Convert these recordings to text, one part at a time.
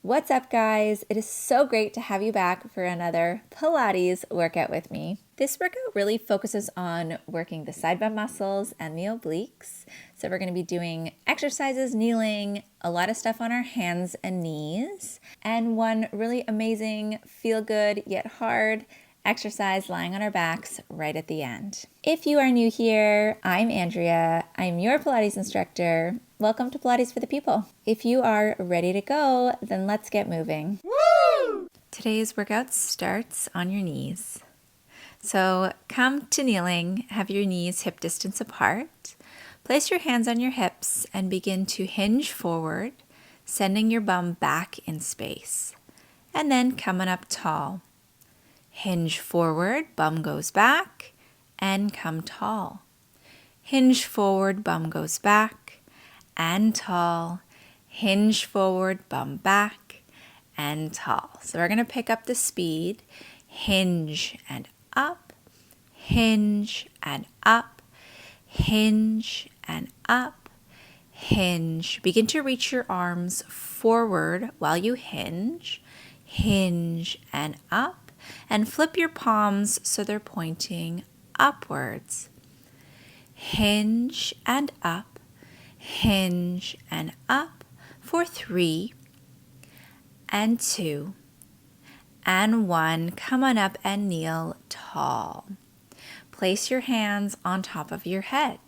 What's up, guys? It is so great to have you back for another Pilates workout with me. This workout really focuses on working the side bend muscles and the obliques. So we're going to be doing exercises, kneeling, a lot of stuff on our hands and knees, and one really amazing, feel good yet hard exercise lying on our backs right at the end. If you are new here, I'm Andrea. I'm your Pilates instructor. Welcome to Pilates for the People. If you are ready to go, then let's get moving. Woo! Today's workout starts on your knees. So come to kneeling, have your knees hip distance apart. Place your hands on your hips and begin to hinge forward, sending your bum back in space. And then coming up tall. Hinge forward, bum goes back, and come tall. Hinge forward, bum goes back, and tall. Hinge forward, bum back, and tall. So we're going to pick up the speed. Hinge and up, hinge and up, hinge and up, hinge. Begin to reach your arms forward while you hinge and up. And flip your palms so they're pointing upwards. Hinge and up for 3 and 2 and 1. Come on up and kneel tall. Place your hands on top of your head.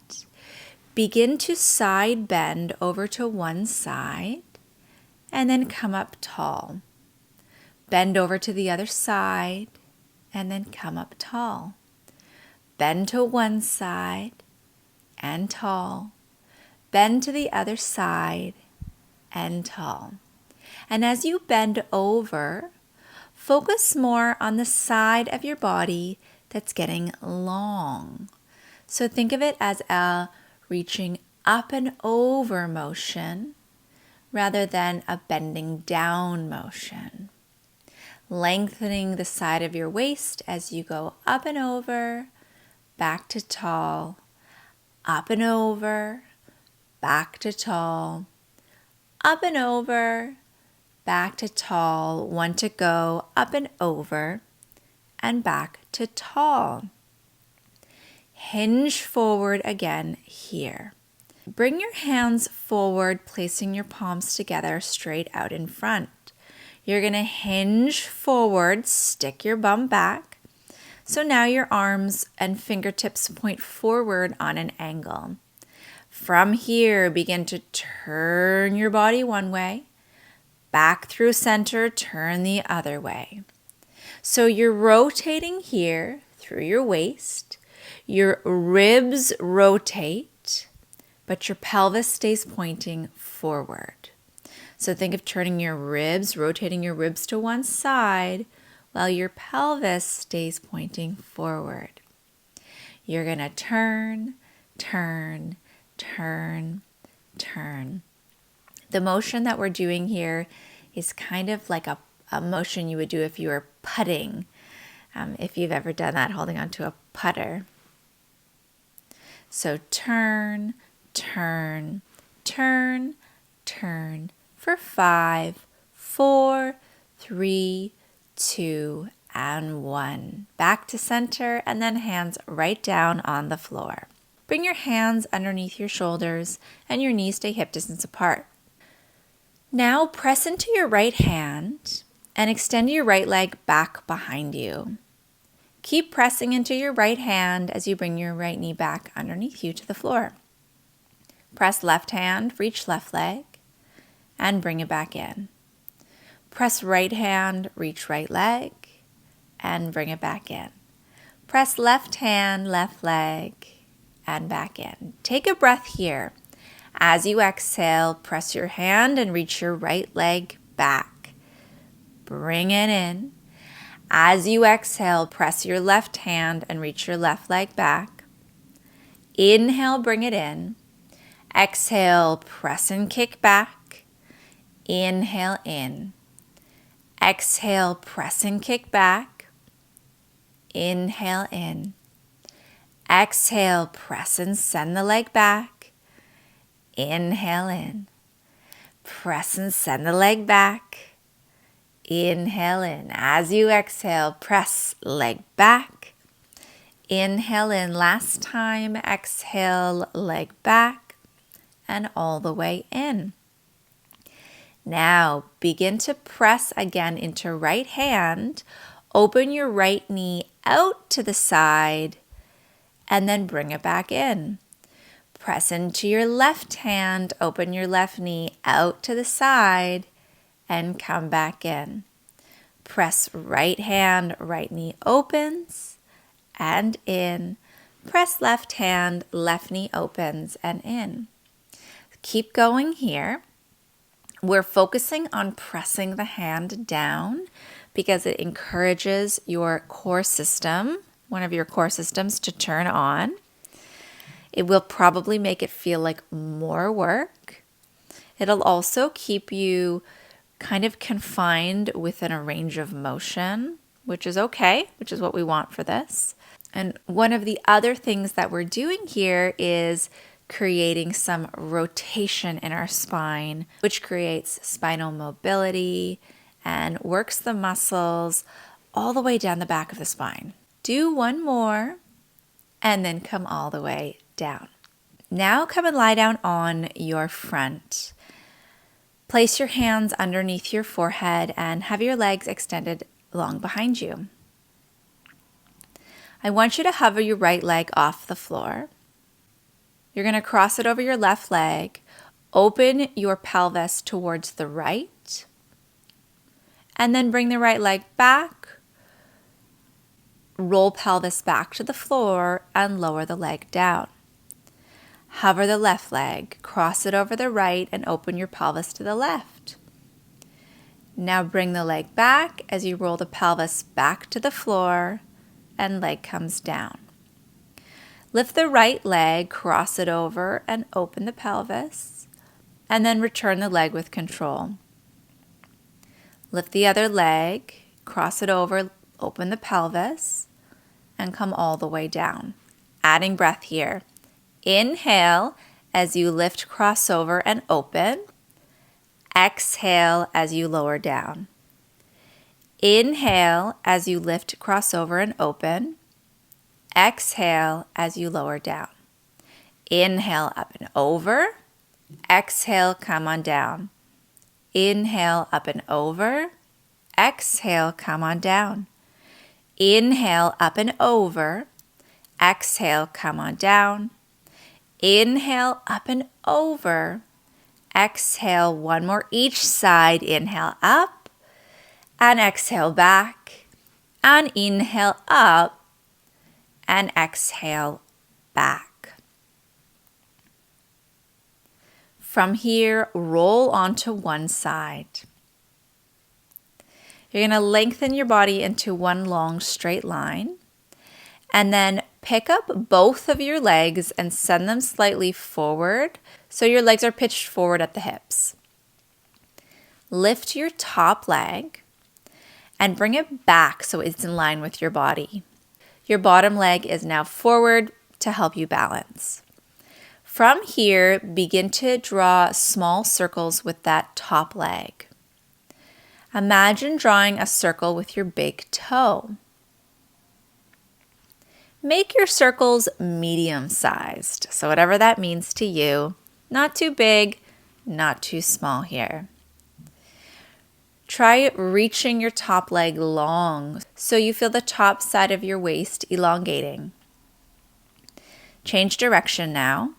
Begin to side bend over to one side and then come up tall. Bend over to the other side and then come up tall. Bend to one side and tall. Bend to the other side and tall. And as you bend over, focus more on the side of your body that's getting long. So think of it as a reaching up and over motion rather than a bending down motion. Lengthening the side of your waist as you go up and over, back to tall, up and over, back to tall, up and over, back to tall. 1 to go, up and over, and back to tall. Hinge forward again here. Bring your hands forward, placing your palms together straight out in front. You're going to hinge forward, stick your bum back. So now your arms and fingertips point forward on an angle. From here, begin to turn your body one way, back through center, turn the other way. So you're rotating here through your waist. Your ribs rotate, but your pelvis stays pointing forward. So think of turning your ribs, rotating your ribs to one side while your pelvis stays pointing forward. You're going to turn, turn, turn, turn. The motion that we're doing here is kind of like a motion you would do if you were putting, if you've ever done that, holding onto a putter. So turn, turn, turn, turn. For 5, 4, 3, 2, and 1. Back to center and then hands right down on the floor. Bring your hands underneath your shoulders and your knees stay hip distance apart. Now press into your right hand and extend your right leg back behind you. Keep pressing into your right hand as you bring your right knee back underneath you to the floor. Press left hand, reach left leg, and bring it back in. Press right hand, reach right leg, and bring it back in. Press left hand, left leg, and back in. Take a breath here. As you exhale, press your hand and reach your right leg back. Bring it in. As you exhale, press your left hand and reach your left leg back. Inhale, bring it in. Exhale, press and kick back. Inhale in. Exhale, press and kick back. Inhale in. Exhale, press and send the leg back. Inhale in. Press and send the leg back. Inhale in. As you exhale, press leg back. Inhale in. Last time, exhale, leg back, and all the way in. Now, begin to press again into right hand. Open your right knee out to the side, and then bring it back in. Press into your left hand, open your left knee out to the side, and come back in. Press right hand, right knee opens, and in. Press left hand, left knee opens, and in. Keep going here. We're focusing on pressing the hand down because it encourages your core system, one of your core systems, to turn on. It will probably make it feel like more work. It'll also keep you kind of confined within a range of motion, which is okay, which is what we want for this. And one of the other things that we're doing here is creating some rotation in our spine, which creates spinal mobility and works the muscles all the way down the back of the spine. Do one more and then come all the way down. Now come and lie down on your front. Place your hands underneath your forehead and have your legs extended long behind you. I want you to hover your right leg off the floor. You're going to cross it over your left leg, open your pelvis towards the right, and then bring the right leg back, roll pelvis back to the floor, and lower the leg down. Hover the left leg, cross it over the right, and open your pelvis to the left. Now bring the leg back as you roll the pelvis back to the floor, and leg comes down. Lift the right leg, cross it over, and open the pelvis, and then return the leg with control. Lift the other leg, cross it over, open the pelvis, and come all the way down. Adding breath here. Inhale as you lift, cross over, and open. Exhale as you lower down. Inhale as you lift, cross over, and open. Exhale as you lower down. Inhale up and over. Exhale, come on down. Inhale up and over. Exhale, come on down. Inhale up and over. Exhale, come on down. Inhale up and over. Exhale, one more each side. Inhale up and exhale back. And inhale up and exhale back. From here, roll onto one side. You're going to lengthen your body into one long straight line, and then pick up both of your legs and send them slightly forward so your legs are pitched forward at the hips. Lift your top leg and bring it back so it's in line with your body. Your bottom leg is now forward to help you balance. From here, begin to draw small circles with that top leg. Imagine drawing a circle with your big toe. Make your circles medium-sized, so whatever that means to you, not too big, not too small here. Try reaching your top leg long so you feel the top side of your waist elongating. Change direction now.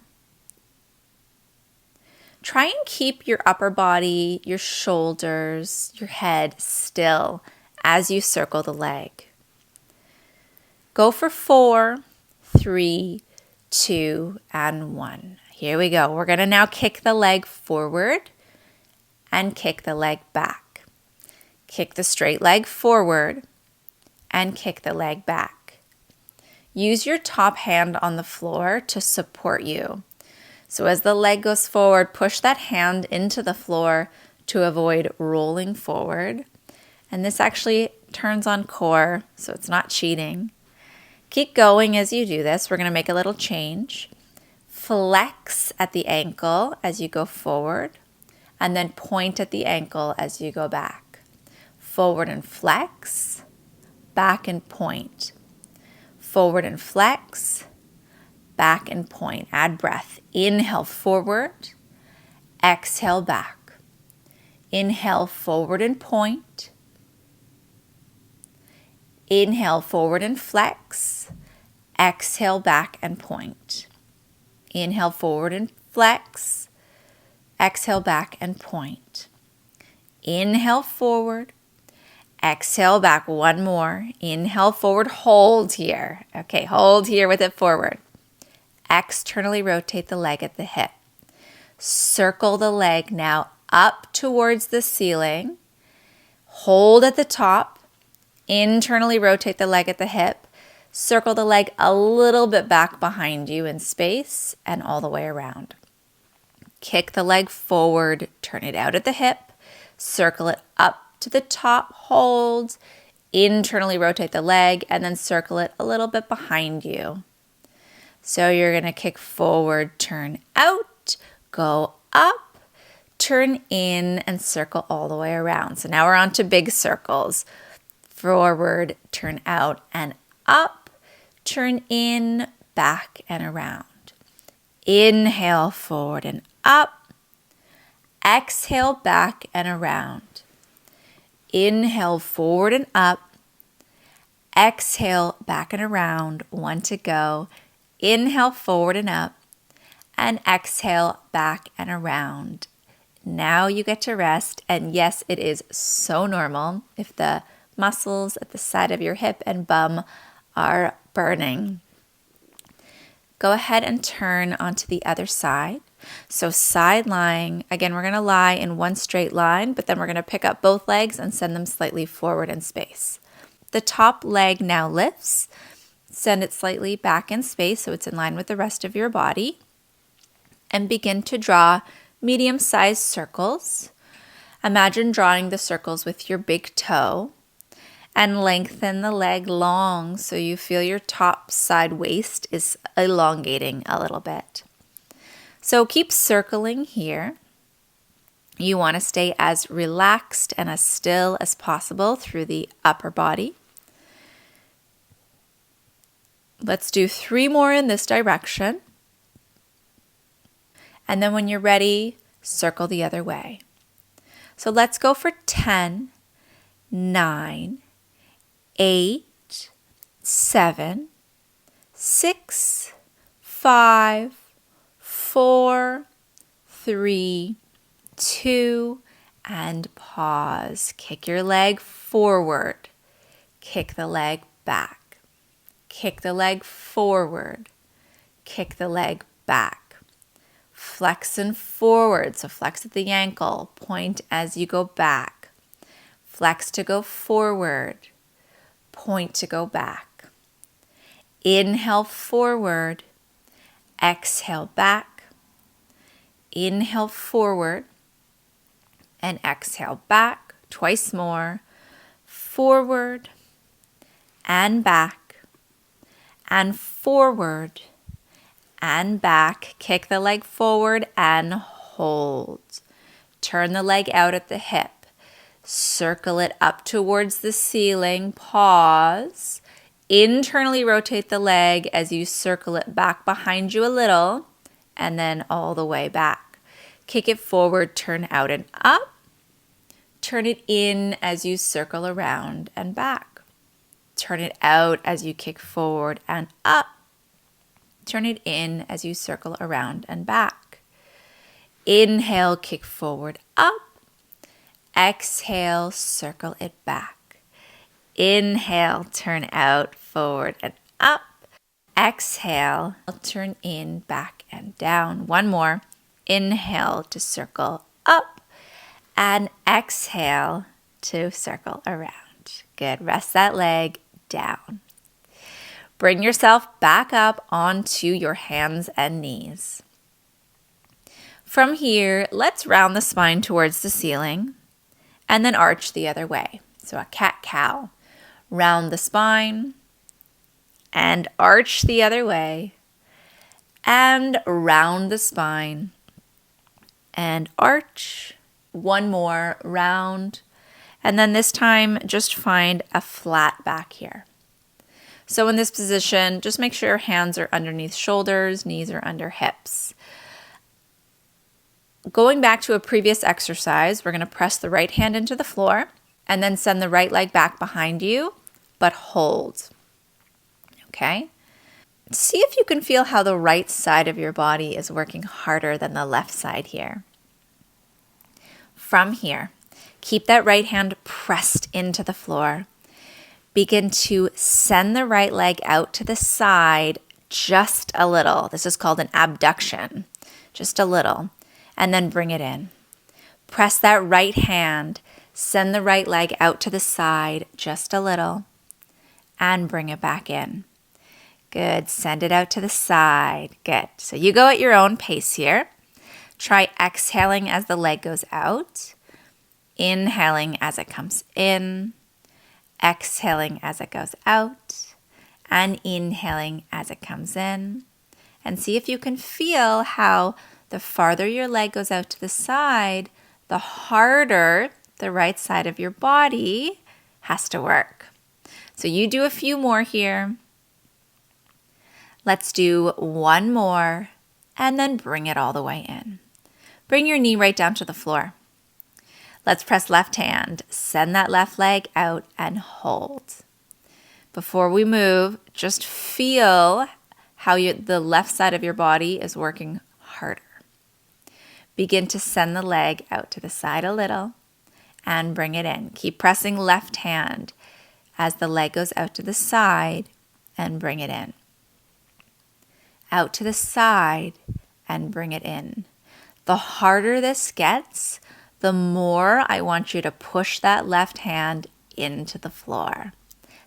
Try and keep your upper body, your shoulders, your head still as you circle the leg. Go for 4, 3, 2, and 1. Here we go. We're going to now kick the leg forward and kick the leg back. Kick the straight leg forward and kick the leg back. Use your top hand on the floor to support you. So as the leg goes forward, push that hand into the floor to avoid rolling forward. And this actually turns on core, so it's not cheating. Keep going as you do this. We're going to make a little change. Flex at the ankle as you go forward, and then point at the ankle as you go back. forward and flex, back and point. Forward and flex, back and point. Add breath. Inhale forward, exhale back. Inhale forward and point. Inhale forward and flex. Exhale back and point. Inhale forward and flex. Exhale back and point. Inhale forward. Exhale back. One more. Inhale forward. Hold here. Okay, hold here with it forward. Externally rotate the leg at the hip. Circle the leg now up towards the ceiling. Hold at the top. Internally rotate the leg at the hip. Circle the leg a little bit back behind you in space and all the way around. Kick the leg forward, turn it out at the hip, circle it up to the top, hold, internally rotate the leg, and then circle it a little bit behind you. So you're going to kick forward, turn out, go up, turn in, and circle all the way around. So now we're on to big circles. Forward, turn out, and up, turn in, back, and around. Inhale forward and up. Exhale back and around. Inhale forward and up. Exhale back and around. One to go. Inhale forward and up. And exhale back and around. Now you get to rest. And yes, it is so normal if the muscles at the side of your hip and bum are burning. Go ahead and turn onto the other side. So side lying, again, we're going to lie in one straight line, but then we're going to pick up both legs and send them slightly forward in space. The top leg now lifts. Send it slightly back in space so it's in line with the rest of your body. And begin to draw medium-sized circles. Imagine drawing the circles with your big toe. And lengthen the leg long so you feel your top side waist is elongating a little bit. So keep circling here. You want to stay as relaxed and as still as possible through the upper body. Let's do 3 more in this direction. And then when you're ready, circle the other way. So let's go for 10, 9, 8, 7, 6, 5, 4, 3, 2, and pause. Kick your leg forward. Kick the leg back. Kick the leg forward. Kick the leg back. Flex and forward. So flex at the ankle. Point as you go back. Flex to go forward. Point to go back. Inhale forward. Exhale back. Inhale forward. And exhale back. Twice more. Forward. And back. And forward. And back. Kick the leg forward and hold. Turn the leg out at the hip. Circle it up towards the ceiling. Pause. Internally rotate the leg as you circle it back behind you a little and then all the way back. Kick it forward, turn out and up. Turn it in as you circle around and back. Turn it out as you kick forward and up. Turn it in as you circle around and back. Inhale, kick forward, up. Exhale, circle it back. Inhale, turn out, forward and up. Exhale, turn in, back and down. One more. Inhale to circle up. And exhale to circle around. Good. Rest that leg down. Bring yourself back up onto your hands and knees. From here, let's round the spine towards the ceiling. And then arch the other way. So a cat-cow. Round the spine and arch the other way. And round the spine and arch. One more, round And then this time, just find a flat back here. So in this position, just make sure your hands are underneath shoulders, knees are under hips. Going back to a previous exercise, we're going to press the right hand into the floor and then send the right leg back behind you, but hold. Okay? See if you can feel how the right side of your body is working harder than the left side here. From here, keep that right hand pressed into the floor. Begin to send the right leg out to the side just a little. This is called an abduction, just a little. And then bring it in. Press that right hand, send the right leg out to the side just a little, and bring it back in. Good, send it out to the side. Good, so you go at your own pace here. Try exhaling as the leg goes out, inhaling as it comes in, exhaling as it goes out, and inhaling as it comes in. And see if you can feel how the farther your leg goes out to the side, the harder the right side of your body has to work. So you do a few more here. Let's do one more and then bring it all the way in. Bring your knee right down to the floor. Let's press left hand, send that left leg out and hold. Before we move, just feel how the left side of your body is working harder. Begin to send the leg out to the side a little and bring it in. Keep pressing left hand as the leg goes out to the side and bring it in. Out to the side and bring it in. The harder this gets, the more I want you to push that left hand into the floor.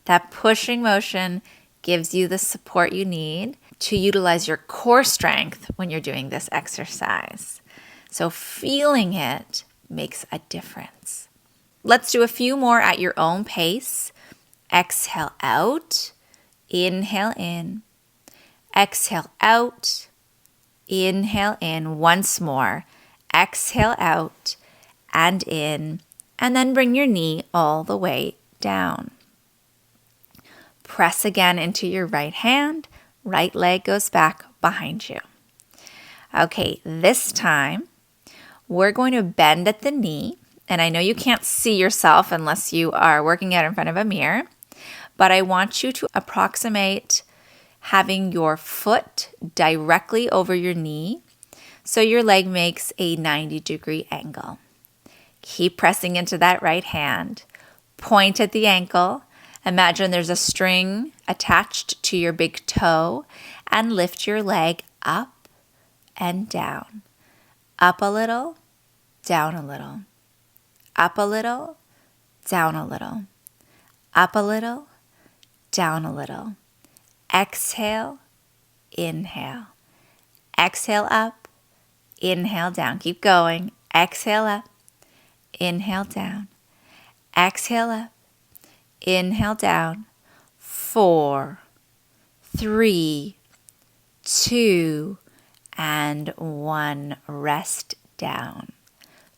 That pushing motion gives you the support you need to utilize your core strength when you're doing this exercise. So feeling it makes a difference. Let's do a few more at your own pace. Exhale out, inhale in, exhale out, inhale in. Once more, exhale out and in, and then bring your knee all the way down. Press again into your right hand, right leg goes back behind you. Okay, this time, we're going to bend at the knee, and I know you can't see yourself unless you are working out in front of a mirror, but I want you to approximate having your foot directly over your knee so your leg makes a 90-degree angle. Keep pressing into that right hand. Point at the ankle. Imagine there's a string attached to your big toe and lift your leg up and down. Up a little, down a little. Up a little, down a little. Up a little, down a little. Exhale, inhale. Exhale up, inhale down. Keep going. Exhale up, inhale down. Exhale up, inhale down. 4, 3, 2, and 1. Rest down.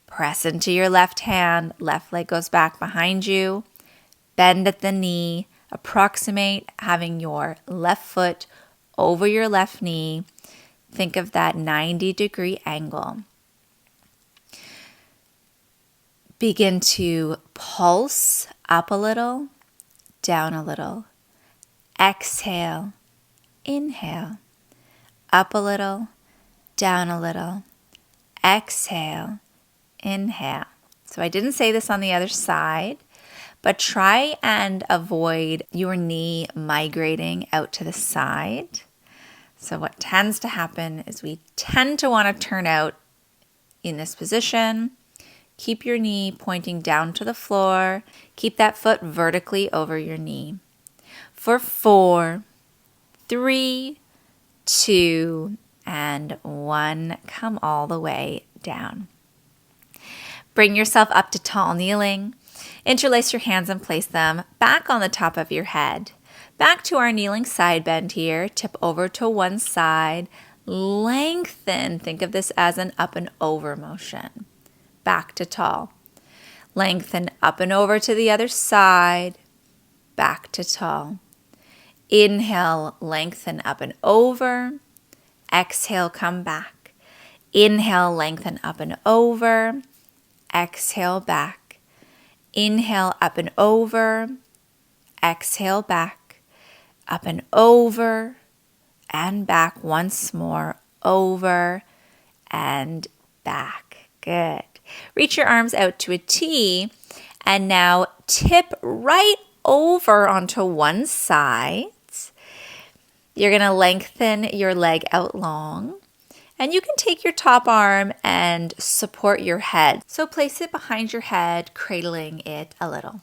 Press into your left hand. Left leg goes back behind you. Bend at the knee. Approximate having your left foot over your left knee. Think of that 90-degree angle. Begin to pulse up a little, down a little. Exhale, inhale. Up a little, down a little. Exhale, inhale. So I didn't say this on the other side, but try and avoid your knee migrating out to the side. So what tends to happen is we tend to want to turn out in this position. Keep your knee pointing down to the floor. Keep that foot vertically over your knee. For 4, 3, 2, and 1. Come all the way down. Bring yourself up to tall kneeling. Interlace your hands and place them back on the top of your head. Back to our kneeling side bend here. Tip over to one side. Lengthen. Think of this as an up and over motion. Back to tall. Lengthen up and over to the other side, back to tall. Inhale, lengthen up and over. Exhale, come back. Inhale, lengthen up and over. Exhale, back. Inhale, up and over. Exhale, back. Up and over and back once more. Over and back. Good. Reach your arms out to a T and now tip right over onto one side. You're going to lengthen your leg out long, and you can take your top arm and support your head. So place it behind your head, cradling it a little.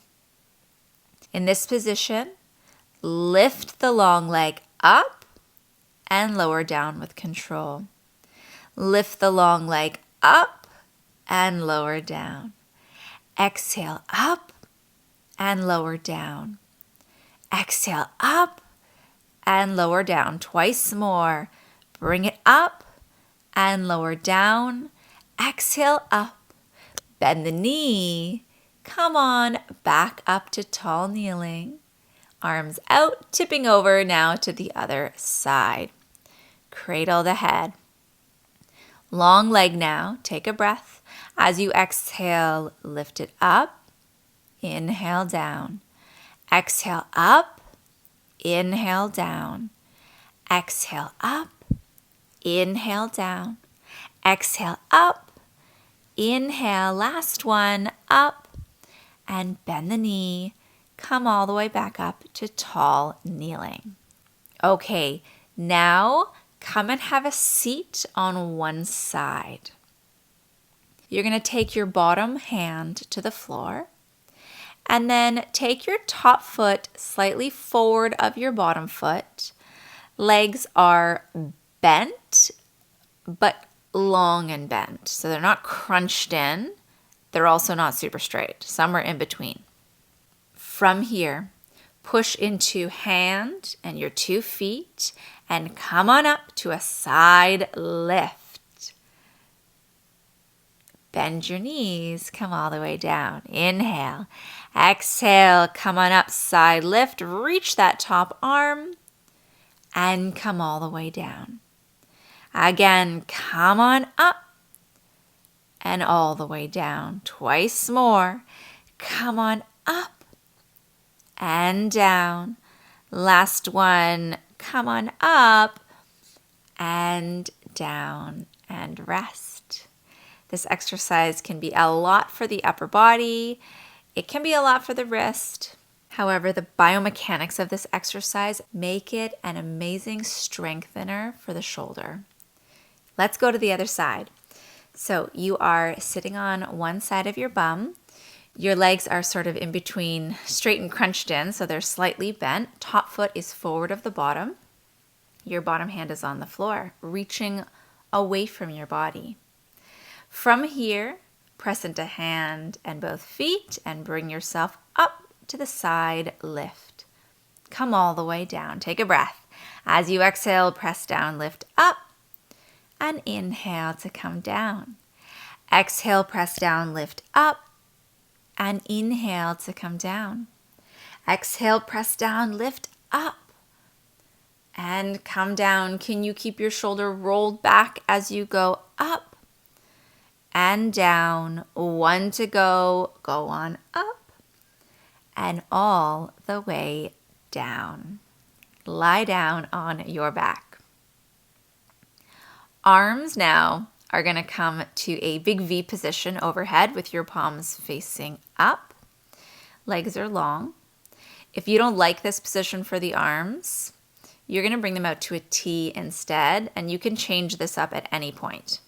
In this position, lift the long leg up and lower down with control. Lift the long leg up and lower down. Exhale up and lower down. Exhale up and lower down. Twice more. Bring it up and lower down. Exhale up. Bend the knee. Come on, back up to tall kneeling. Arms out, tipping over now to the other side. Cradle the head. Long leg now. Take a breath. As you exhale, lift it up. Inhale down. Exhale up. Inhale down. Exhale up. Inhale down. Exhale up. Inhale. Last one. Up. And bend the knee. Come all the way back up to tall kneeling. Okay, now come and have a seat on one side. You're going to take your bottom hand to the floor. And then take your top foot slightly forward of your bottom foot. Legs are bent, but long and bent. So they're not crunched in. They're also not super straight, somewhere in between. From here, push into hand and your 2 feet and come on up to a side lift. Bend your knees, come all the way down. Inhale. Exhale, come on up, side lift. Reach that top arm and come all the way down. Again, come on up and all the way down. Twice more. Come on up and down. Last one. Come on up and down and rest. This exercise can be a lot for the upper body. It can be a lot for the wrist. However, the biomechanics of this exercise make it an amazing strengthener for the shoulder. Let's go to the other side. So you are sitting on one side of your bum. Your legs are sort of in between, straight and crunched in, so they're slightly bent. Top foot is forward of the bottom. Your bottom hand is on the floor, reaching away from your body. From here, press into hand and both feet and bring yourself up to the side lift. Come all the way down. Take a breath. As you exhale, press down, lift up, and inhale to come down. Exhale, press down, lift up, and inhale to come down. Exhale, press down, lift up, and come down. Can you keep your shoulder rolled back as you go up and down? 1 to go. Go on up and all the way down. Lie down on your back. Arms now are going to come to a big V position overhead with your palms facing up. Legs are long. If you don't like this position for the arms, you're going to bring them out to a T instead, and you can change this up at any point.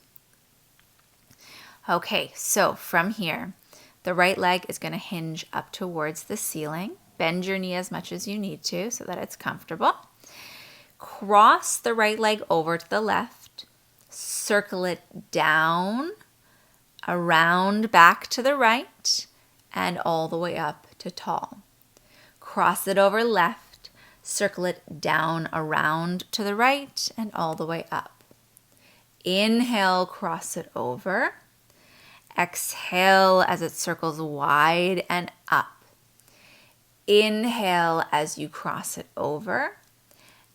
Okay, so from here, the right leg is going to hinge up towards the ceiling. Bend your knee as much as you need to so that it's comfortable. Cross the right leg over to the left. Circle it down, around back to the right, and all the way up to tall. Cross it over left. Circle it down, around to the right, and all the way up. Inhale, cross it over. Exhale as it circles wide and up. Inhale as you cross it over,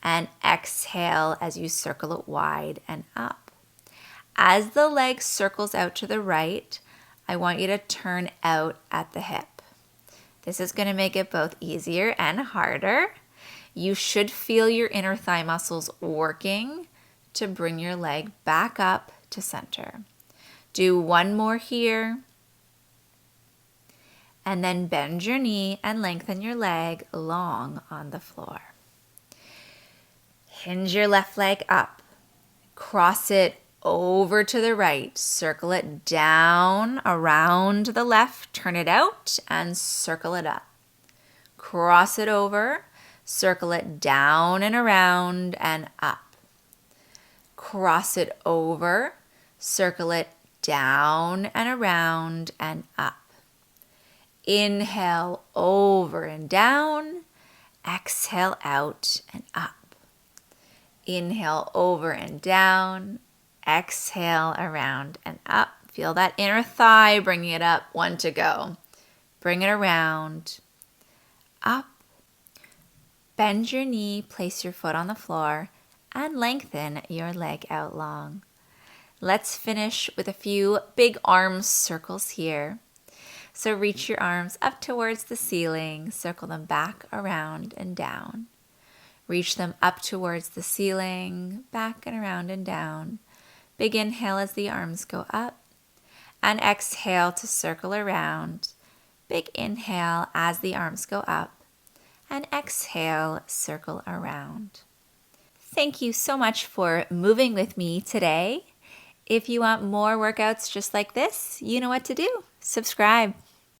and exhale as you circle it wide and up. As the leg circles out to the right, I want you to turn out at the hip. This is going to make it both easier and harder. You should feel your inner thigh muscles working to bring your leg back up to center. Do one more here. And then bend your knee and lengthen your leg long on the floor. Hinge your left leg up. Cross it over to the right. Circle it down around the left. Turn it out and circle it up. Cross it over. Circle it down and around and up. Cross it over. Circle it down and around and up. Inhale over and down. Exhale out and up. Inhale over and down. Exhale around and up. Feel that inner thigh bringing it up. One to go. Bring it around. Up. Bend your knee. Place your foot on the floor and lengthen your leg out long. Let's finish with a few big arm circles here. So reach your arms up towards the ceiling, circle them back around and down. Reach them up towards the ceiling, back and around and down. Big inhale as the arms go up, and exhale to circle around. Big inhale as the arms go up, and exhale, circle around. Thank you so much for moving with me today. If you want more workouts just like this, you know what to do. Subscribe.